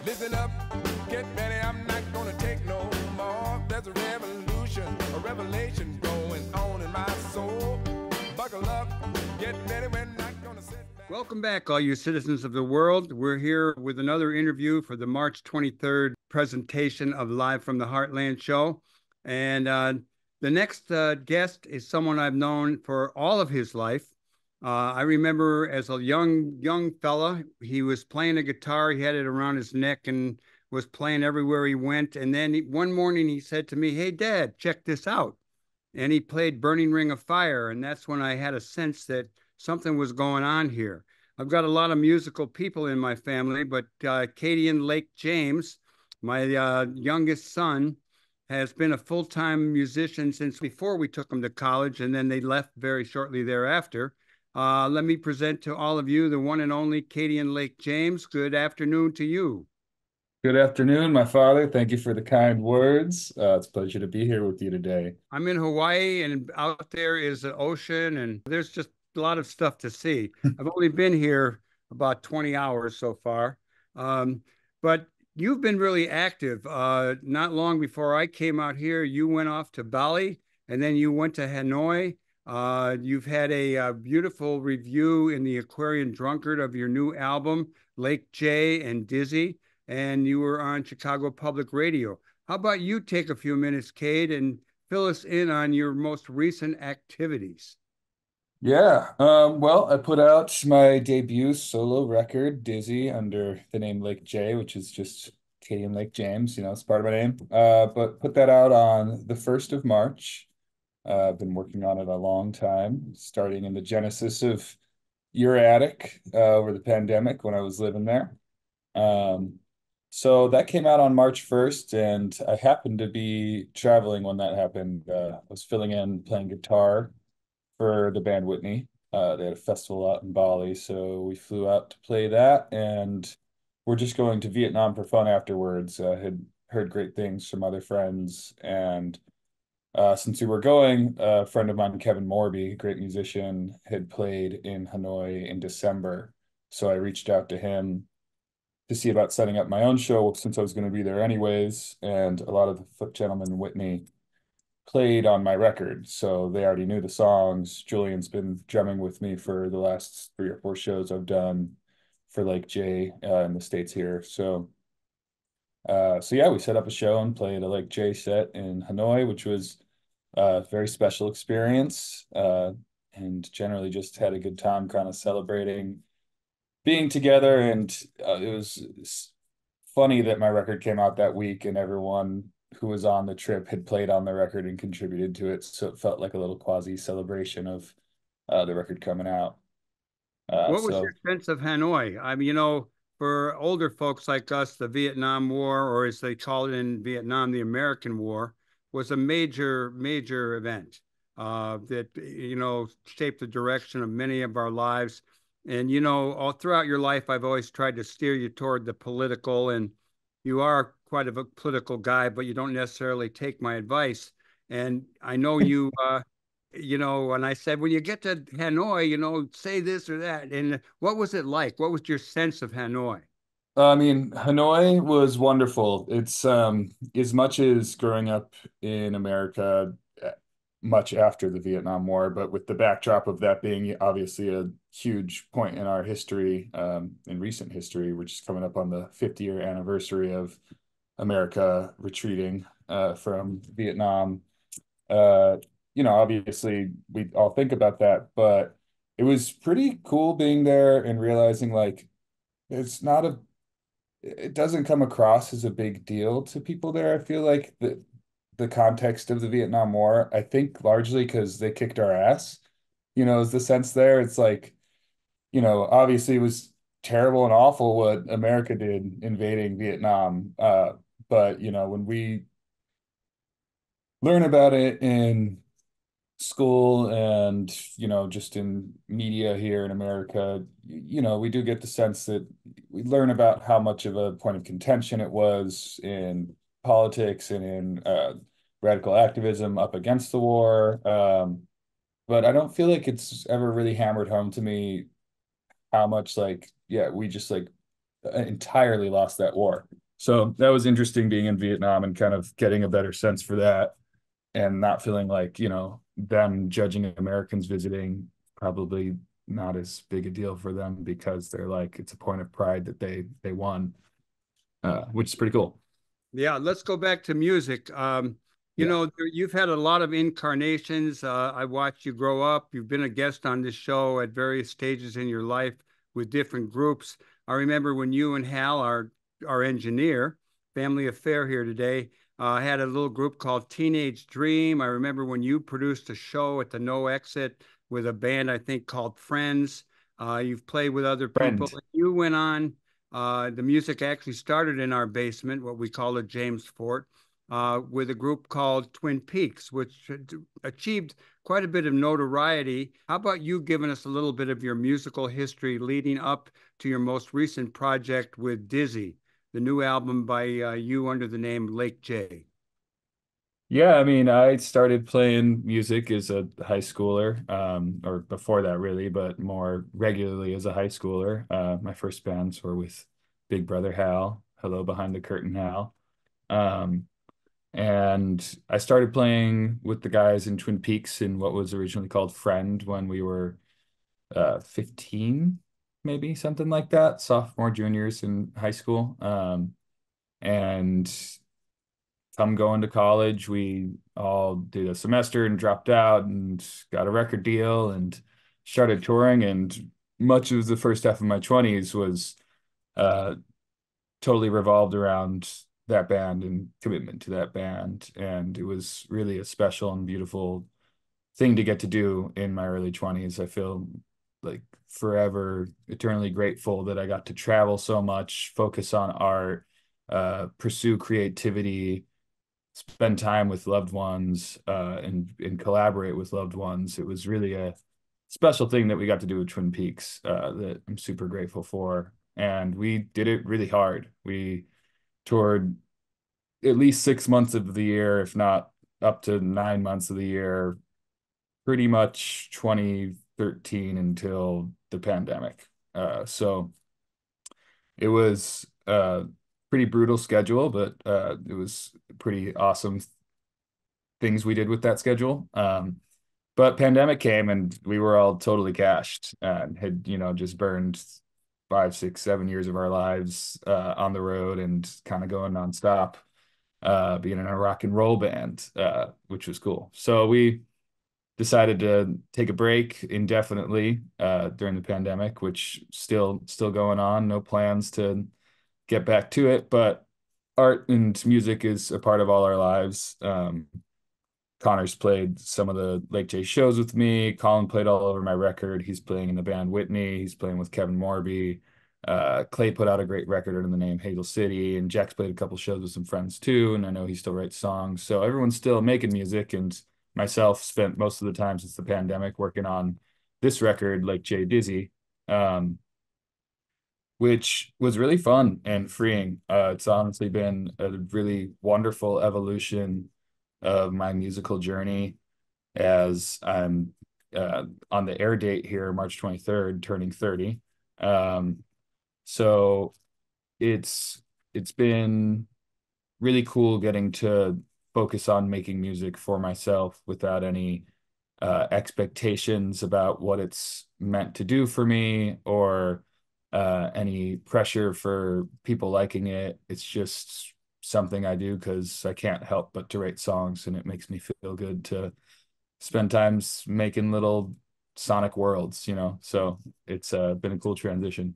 Listen up, get ready, I'm not gonna take no more. There's a revolution, a revelation going on in my soul. Buckle up, get ready, we're not gonna sit back. Welcome back, all you citizens of the world. We're here with another interview for the March 23rd presentation of Live from the Heartland show. And the next guest is someone I've known for all of his life. I remember as a young fella, he was playing a guitar. He had it around his neck and was playing everywhere he went. And then one morning he said to me, "Hey, Dad, check this out." And he played Burning Ring of Fire. And that's when I had a sense that something was going on here. I've got a lot of musical people in my family, but Cadien Lake James, my youngest son, has been a full-time musician since before we took him to college, and then they left very shortly thereafter. Let me present to all of you the one and only Cadien Lake James. Good afternoon to you. Good afternoon, my father. Thank you for the kind words. It's a pleasure to be here with you today. I'm in Hawaii, and out there is the ocean, and there's just a lot of stuff to see. I've only been here about 20 hours so far, but you've been really active. Not long before I came out here, you went off to Bali, and then you went to Hanoi. You've had a beautiful review in the Aquarian Drunkard of your new album, Lake J and Dizzy, and you were on Chicago Public Radio. How about you take a few minutes, Cade, and fill us in on your most recent activities? Yeah, well, I put out my debut solo record, Dizzy, under the name Lake J, which is just Cadien Lake James, it's part of my name. But put that out on the 1st of March. I've been working on it a long time, starting in the genesis of your attic over the pandemic when I was living there. So that came out on March 1st, and I happened to be traveling when that happened. I was filling in, playing guitar for the band Whitney. They had a festival out in Bali, so we flew out to play that, and we're just going to Vietnam for fun afterwards. I had heard great things from other friends, and since we were going, a friend of mine, Kevin Morby, a great musician, had played in Hanoi in December. So I reached out to him to see about setting up my own show since I was going to be there anyways. And a lot of the Foot Gentlemen in Whitney played on my record, so they already knew the songs. Julian's been drumming with me for the last 3 or 4 shows I've done for Lake J in the States here. So yeah, we set up a show and played a Lake J set in Hanoi, which was a very special experience, and generally just had a good time kind of celebrating being together. And it was funny that my record came out that week and everyone who was on the trip had played on the record and contributed to it. So it felt like a little quasi celebration of the record coming out. What was your sense of Hanoi? I mean, for older folks like us, the Vietnam War, or as they call it in Vietnam, the American War, was a major event that, shaped the direction of many of our lives. And, all throughout your life, I've always tried to steer you toward the political, and you are quite a political guy, but you don't necessarily take my advice. And I know you, and I said, when you get to Hanoi, say this or that. And what was it like? What was your sense of Hanoi? I mean, Hanoi was wonderful. It's as much as growing up in America much after the Vietnam War, but with the backdrop of that being obviously a huge point in our history, in recent history, which is coming up on the 50-year anniversary of America retreating from Vietnam. Obviously we all think about that, but it was pretty cool being there and realizing like it doesn't come across as a big deal to people there. I feel like the context of the Vietnam War, I think largely because they kicked our ass, is the sense there. It's like, obviously it was terrible and awful what America did invading Vietnam. But, when we learn about it in school and, just in media here in America, we do get the sense that we learn about how much of a point of contention it was in politics and in radical activism up against the war. But I don't feel like it's ever really hammered home to me how much we just entirely lost that war. So that was interesting being in Vietnam and kind of getting a better sense for that, and not feeling like, them judging Americans visiting, probably not as big a deal for them because they're like, it's a point of pride that they won, which is pretty cool. Yeah, let's go back to music. Yeah. You've had a lot of incarnations. I watched you grow up. You've been a guest on this show at various stages in your life with different groups. I remember when you and Hal, our engineer, family affair here today, had a little group called Teenage Dream. I remember when you produced a show at the No Exit with a band, I think, called Friends. You've played with other people. Friend. You went on. The music actually started in our basement, what we call a James Fort, with a group called Twin Peaks, which achieved quite a bit of notoriety. How about you giving us a little bit of your musical history leading up to your most recent project with Dizzy, the new album by you under the name Lake J? Yeah, I mean, I started playing music as a high schooler, or before that really, but more regularly as a high schooler. My first bands were with Big Brother Hal, Hello Behind the Curtain Hal. Um, and I started playing with the guys in Twin Peaks in what was originally called Friend when we were 15, maybe something like that, sophomore, juniors in high school. And come going to college, we all did a semester and dropped out and got a record deal and started touring. And much of the first half of my 20s was uh, totally revolved around that band and commitment to that band. And it was really a special and beautiful thing to get to do in my early 20s. I feel like forever eternally grateful that I got to travel so much, focus on art, pursue creativity, spend time with loved ones, and collaborate with loved ones. It was really a special thing that we got to do with Twin Peaks, that I'm super grateful for. And we did it really hard. We toured at least 6 months of the year, if not up to 9 months of the year, pretty much 2013 until the pandemic. So it was pretty brutal schedule, but it was pretty awesome things we did with that schedule. But pandemic came and we were all totally cashed and had, just burned 5, 6, 7 years of our lives on the road and kind of going nonstop, being in a rock and roll band, which was cool. So we decided to take a break indefinitely during the pandemic, which still going on. No plans to get back to it, but art and music is a part of all our lives. Connor's played some of the Lake J shows with me. Colin played all over my record. He's playing in the band Whitney. He's playing with Kevin Morby. Clay put out a great record under the name Hazel City, and Jack's played a couple shows with some friends too, and I know he still writes songs. So everyone's still making music, and myself spent most of the time since the pandemic working on this record, Lake J Dizzy, which was really fun and freeing. It's honestly been a really wonderful evolution of my musical journey as I'm on the air date here, March 23rd, turning 30. So it's been really cool getting to focus on making music for myself without any expectations about what it's meant to do for me, or any pressure for people liking it. It's just something I do because I can't help but to write songs, and it makes me feel good to spend times making little sonic worlds, So it's been a cool transition.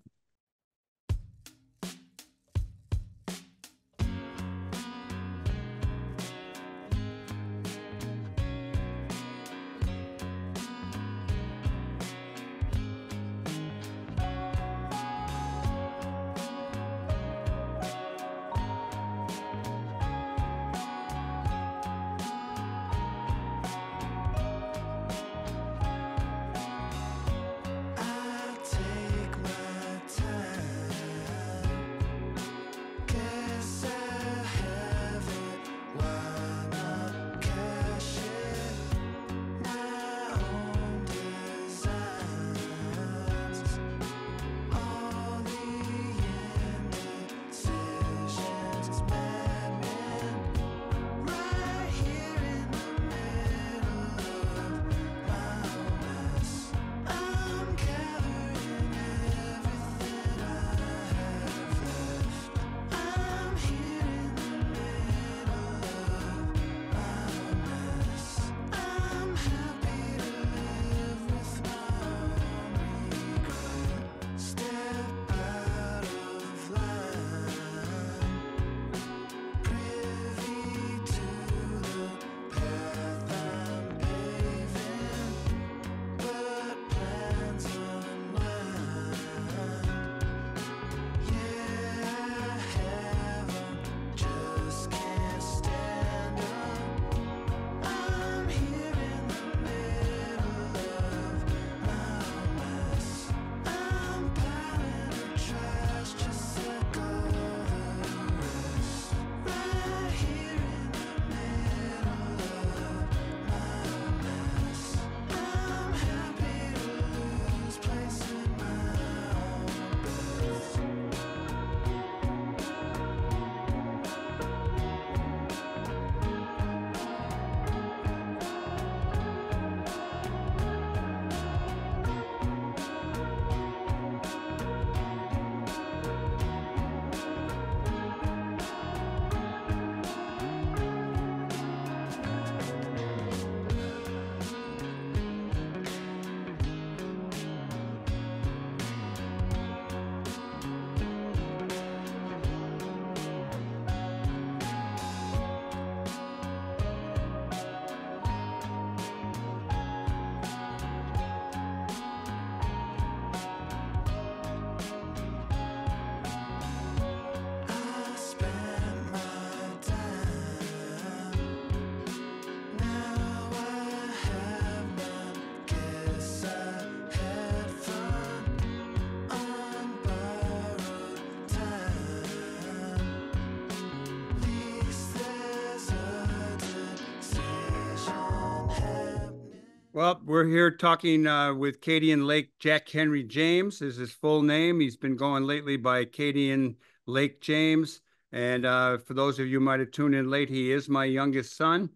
Well, we're here talking with Cadien Lake Jack Henry James is his full name. He's been going lately by Cadien Lake James. And for those of you who might have tuned in late, he is my youngest son.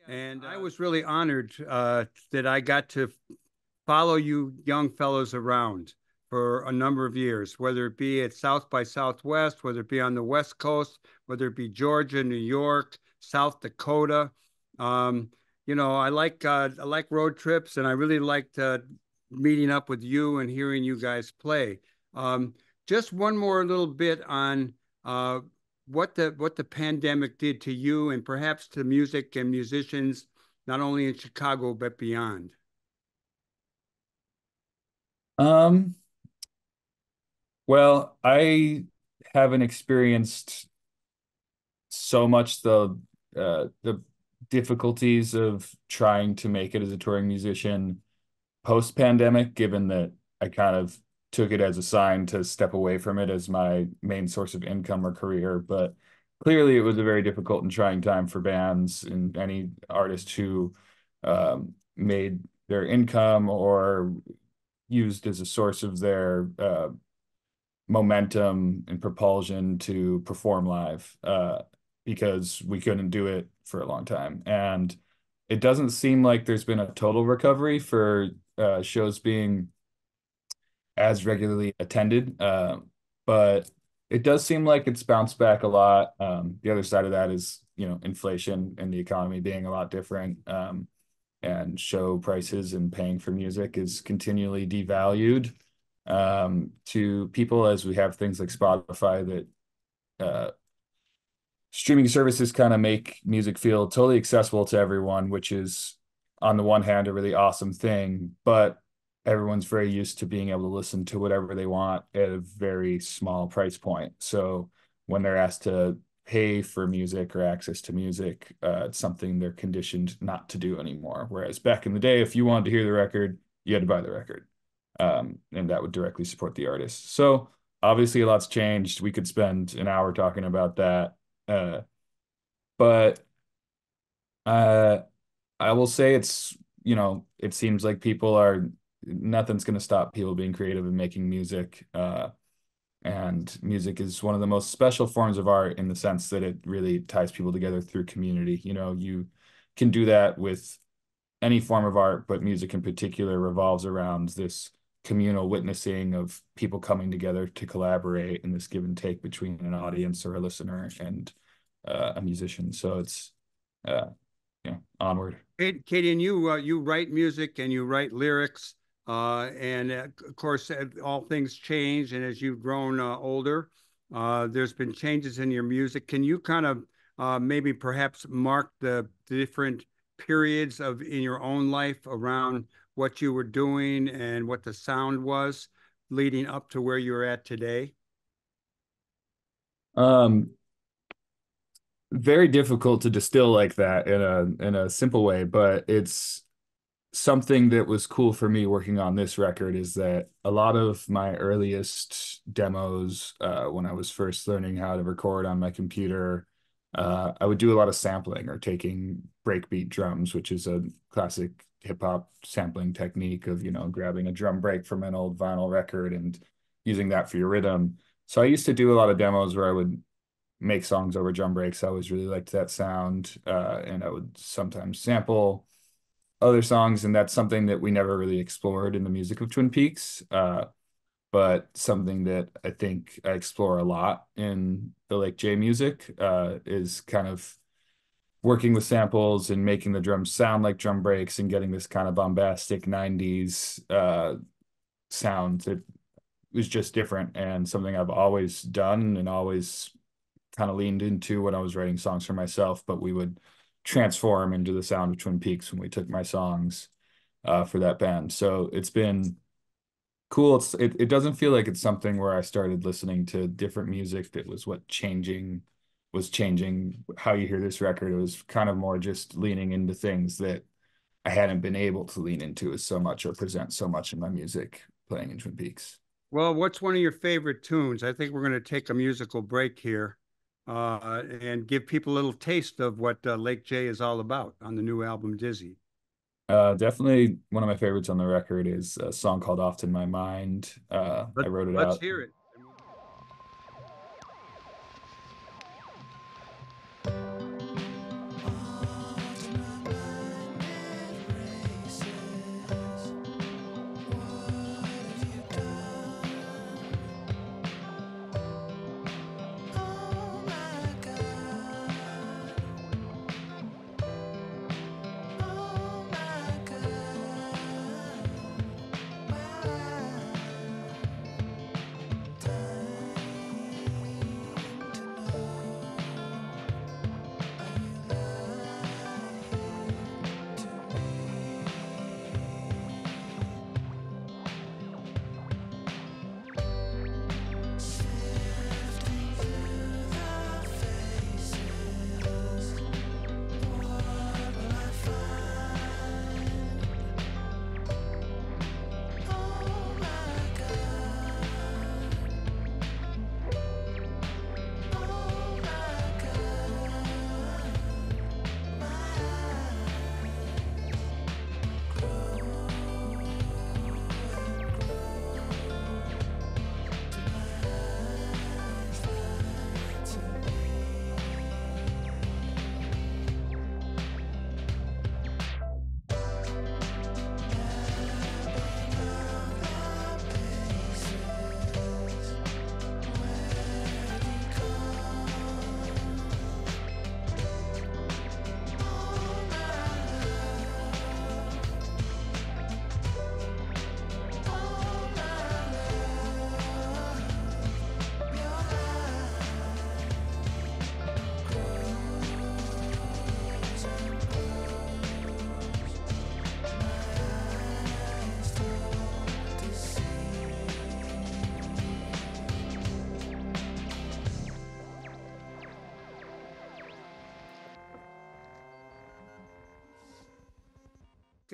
And I was really honored that I got to follow you young fellows around for a number of years, whether it be at South by Southwest, whether it be on the West Coast, whether it be Georgia, New York, South Dakota. Um, I like road trips, and I really liked meeting up with you and hearing you guys play. Um, just one more little bit on uh, what the pandemic did to you and perhaps to music and musicians, not only in Chicago but beyond. Um, well, I haven't experienced so much the difficulties of trying to make it as a touring musician post-pandemic, given that I kind of took it as a sign to step away from it as my main source of income or career. But clearly, it was a very difficult and trying time for bands and any artist who made their income or used as a source of their momentum and propulsion to perform live because we couldn't do it for a long time. And it doesn't seem like there's been a total recovery for shows being as regularly attended. But it does seem like it's bounced back a lot. The other side of that is, inflation and the economy being a lot different. And show prices and paying for music is continually devalued to people, as we have things like Spotify that streaming services kind of make music feel totally accessible to everyone, which is on the one hand a really awesome thing, but everyone's very used to being able to listen to whatever they want at a very small price point. So when they're asked to pay for music or access to music, it's something they're conditioned not to do anymore. Whereas back in the day, if you wanted to hear the record, you had to buy the record. And that would directly support the artist. So obviously a lot's changed. We could spend an hour talking about that. But I will say it seems like nothing's going to stop people being creative and making music. And music is one of the most special forms of art in the sense that it really ties people together through community. You can do that with any form of art, but music in particular revolves around this communal witnessing of people coming together to collaborate in this give and take between an audience or a listener and a musician. So it's onward. Katie, and you write music and you write lyrics, and of course, all things change. And as you've grown older, there's been changes in your music. Can you kind of maybe perhaps mark the different periods in your own life around what you were doing and what the sound was leading up to where you're at today? Very difficult to distill like that in a simple way, but it's something that was cool for me working on this record is that a lot of my earliest demos, when I was first learning how to record on my computer, I would do a lot of sampling or taking breakbeat drums, which is a classic hip hop sampling technique of, grabbing a drum break from an old vinyl record and using that for your rhythm. So I used to do a lot of demos where I would make songs over drum breaks. I always really liked that sound, and I would sometimes sample other songs, and that's something that we never really explored in the music of Twin Peaks, but something that I think I explore a lot in the Lake J music, is kind of working with samples and making the drums sound like drum breaks and getting this kind of bombastic 90s sound that was just different and something I've always done and always kind of leaned into when I was writing songs for myself, but we would transform into the sound of Twin Peaks when we took my songs for that band. So it's been cool. It doesn't feel like it's something where I started listening to different music that was changing how you hear this record. It was kind of more just leaning into things that I hadn't been able to lean into as so much or present so much in my music playing in Twin Peaks. Well, what's one of your favorite tunes? I think we're going to take a musical break here and give people a little taste of what Lake J is all about on the new album, Dizzy. Definitely one of my favorites on the record is a song called Oft in My Mind. I wrote it Let's out. hear it.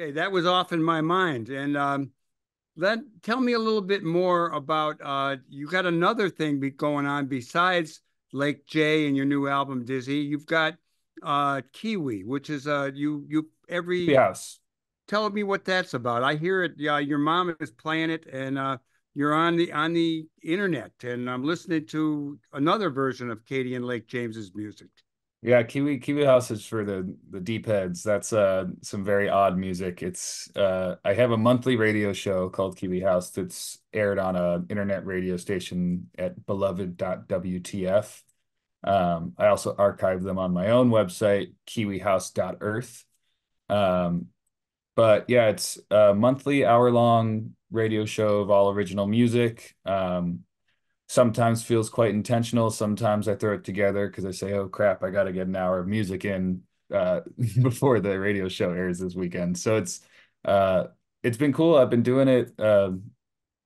Okay, that was Off in My Mind. And tell me a little bit more about you got another thing going on besides Lake J and your new album Dizzy. You've got Kiwi, which is you every House. tell me what that's about. I hear it. Yeah, your mom is playing it, and you're on the internet, and I'm listening to another version of Cadien Lake James's music. Yeah, Kiwi House is for the deep heads. That's some very odd music. It's I have a monthly radio show called Kiwi House that's aired on a internet radio station at beloved.wtf. I also archive them on my own website, kiwihouse.earth. Um, but yeah, it's a monthly hour-long radio show of all original music. Sometimes feels quite intentional. Sometimes I throw it together because I say, oh crap, I got to get an hour of music in before the radio show airs this weekend. So it's been cool. I've been doing it.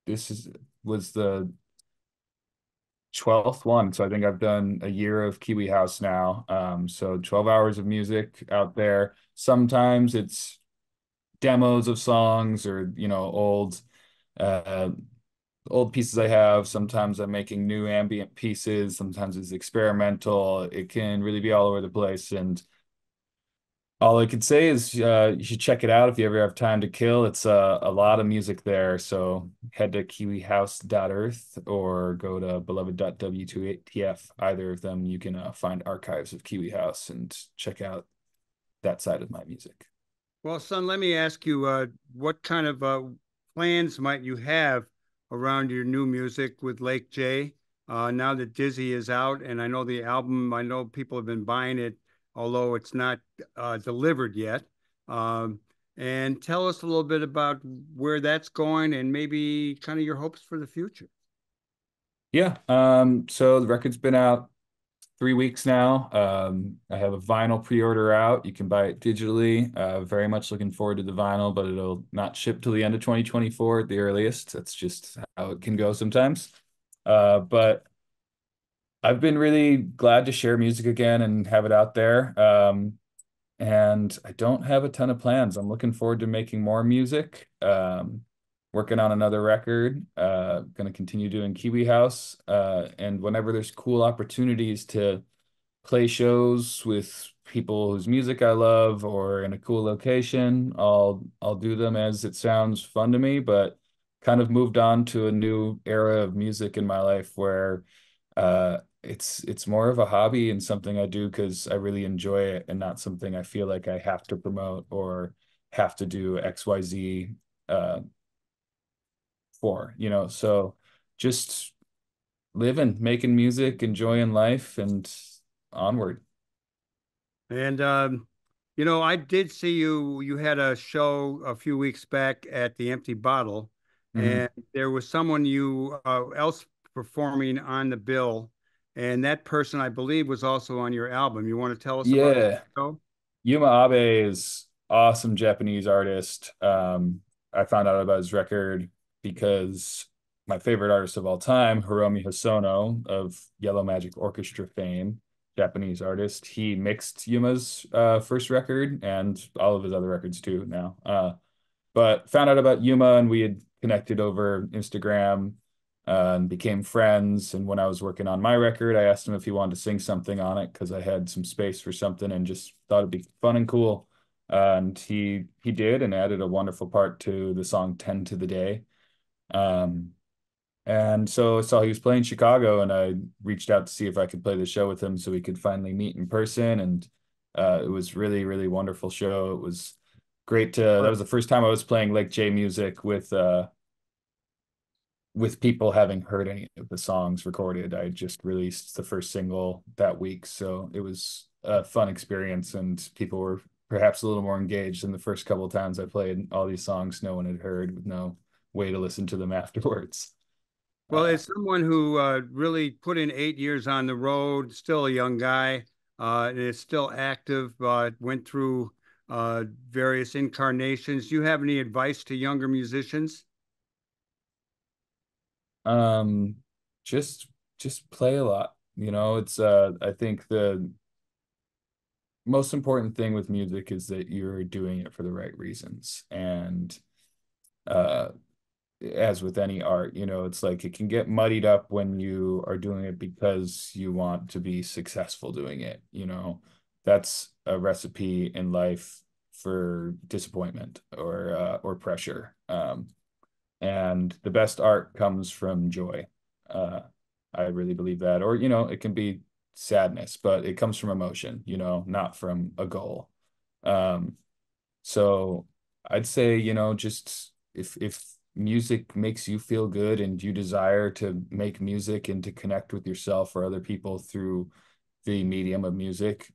Was the 12th one. So I think I've done a year of Kiwi House now. So 12 hours of music out there. Sometimes it's demos of songs or, uh, old pieces I have. Sometimes I'm making new ambient pieces. Sometimes it's experimental. It can really be all over the place. And all I could say is you should check it out if you ever have time to kill. It's a lot of music there. So head to kiwihouse.earth or go to beloved.w2atf. Either of them, you can find archives of Kiwi House and check out that side of my music. Well, son, let me ask you, what kind of plans might you have around your new music with Lake J? Now that Dizzy is out, and I know the album, I know people have been buying it, although it's not delivered yet. And tell us a little bit about where that's going and maybe kind of your hopes for the future. Yeah. So the record's been out 3 weeks now. I have a vinyl pre-order out. You can buy it digitally. Very much looking forward to the vinyl, but it'll not ship till the end of 2024 at the earliest. That's just how it can go sometimes. But I've been really glad to share music again and have it out there. And I don't have a ton of plans. I'm looking forward to making more music. Working on another record, going to continue doing Kiwi House. And whenever there's cool opportunities to play shows with people whose music I love or in a cool location, I'll do them as it sounds fun to me, but kind of moved on to a new era of music in my life where it's more of a hobby and something I do because I really enjoy it and not something I feel like I have to promote or have to do XYZ uh for, so just living, making music, enjoying life, and onward. And I did see you had a show a few weeks back at the Empty Bottle, Mhm. and there was someone you else performing on the bill, and that person I believe was also on your album. You want to tell us about the Yeah. show? Yuma Abe is awesome Japanese artist. I found out about his record because my favorite artist of all time, Hiromi Hosono of Yellow Magic Orchestra fame, Japanese artist, he mixed Yuma's first record and all of his other records too now. But found out about Yuma and we had connected over Instagram and became friends. And when I was working on my record, I asked him if he wanted to sing something on it because I had some space for something and just thought it'd be fun and cool. And he did and added a wonderful part to the song 10 to the Day. Um, and so I saw he was playing Chicago, and I reached out to see if I could play the show with him so we could finally meet in person. And it was really, really wonderful show. It was great to, that was the first time I was playing Lake J music with people having heard any of the songs recorded. I just released the first single that week. So it was a fun experience, and people were perhaps a little more engaged than the first couple of times I played all these songs no one had heard with no way to listen to them afterwards. Well, as someone who really put in 8 years on the road, still a young guy, and is still active, went through various incarnations. Do you have any advice to younger musicians? Um, just just play a lot. It's I think the most important thing with music is that you're doing it for the right reasons. And uh as with any art, it's like it can get muddied up when you are doing it because you want to be successful doing it. That's a recipe in life for disappointment or pressure. And the best art comes from joy. Uh, I really believe that. Or, it can be sadness, but it comes from emotion, not from a goal. Um, so I'd say, just if music makes you feel good and you desire to make music and to connect with yourself or other people through the medium of music,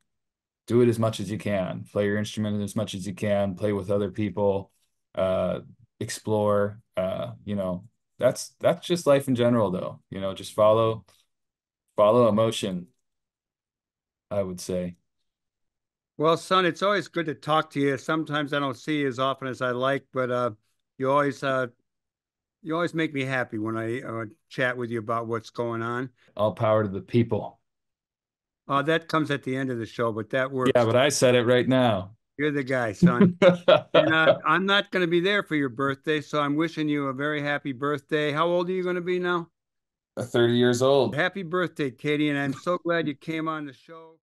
do it as much as you can. Play your instrument as much as you can, play with other people, uh, explore. That's just life in general though. Just follow emotion, I would say. Well, son, it's always good to talk to you. Sometimes I don't see you as often as I like, but you always uh, you always make me happy when I chat with you about what's going on. All power to the people. That comes at the end of the show, but that Yeah, works but too. I said it right now. You're the guy, son. And I'm not going to be there for your birthday, so I'm wishing you a very happy birthday. How old are you going to be now? 30 years old. Happy birthday, Katie, and I'm so glad you came on the show.